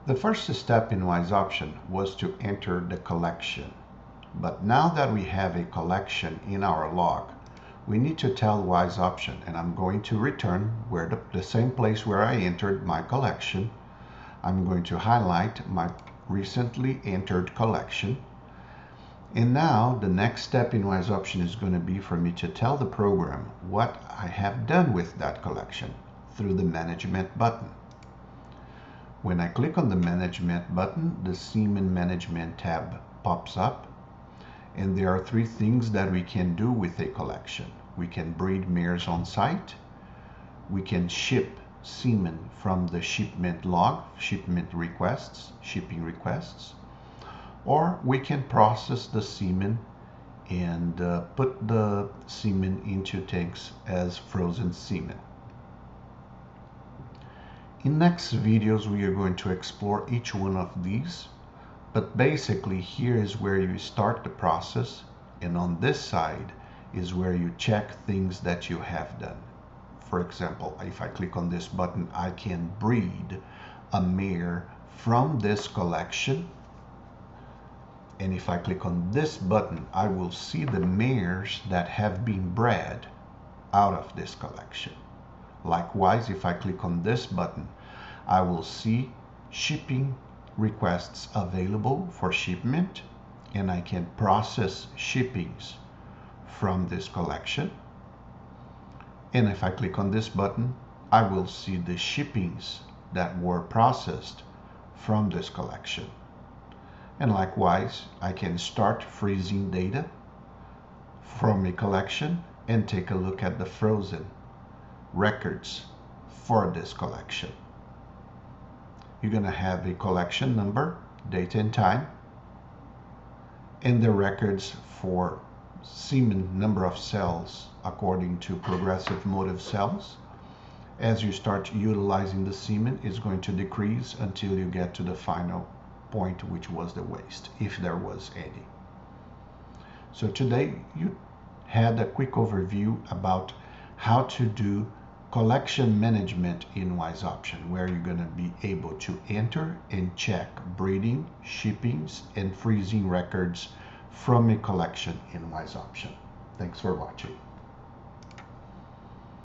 The first step in WISE option was to enter the collection. But now that we have a collection in our log, we need to tell WISE option, and I'm going to return where the same place where I entered my collection. I'm going to highlight my recently entered collection. And now the next step in WISE option is going to be for me to tell the program what I have done with that collection through the management button. When I click on the management button, the semen management tab pops up, and there are three things that we can do with a collection. We can breed mares on site, we can ship semen from the shipment log, shipment requests, shipping requests, or we can process the semen and put the semen into tanks as frozen semen. In next videos we are going to explore each one of these, but basically here is where you start the process, and on this side is where you check things that you have done. For example, if I click on this button, I can breed a mare from this collection, and if I click on this button, I will see the mares that have been bred out of this collection. Likewise, if I click on this button, I will see shipping requests available for shipment, and I can process shippings from this collection. And if I click on this button, I will see the shippings that were processed from this collection. And likewise, I can start freezing data from a collection and take a look at the frozen records for this collection. You're going to have a collection number, date and time, and the records for semen number of cells according to progressive motive cells. As you start utilizing the semen, it's going to decrease until you get to the final point, which was the waste, if there was any. So today you had a quick overview about how to do collection management in WISE option, where you're going to be able to enter and check breeding, shippings, and freezing records from a collection in WISE option. Thanks for watching.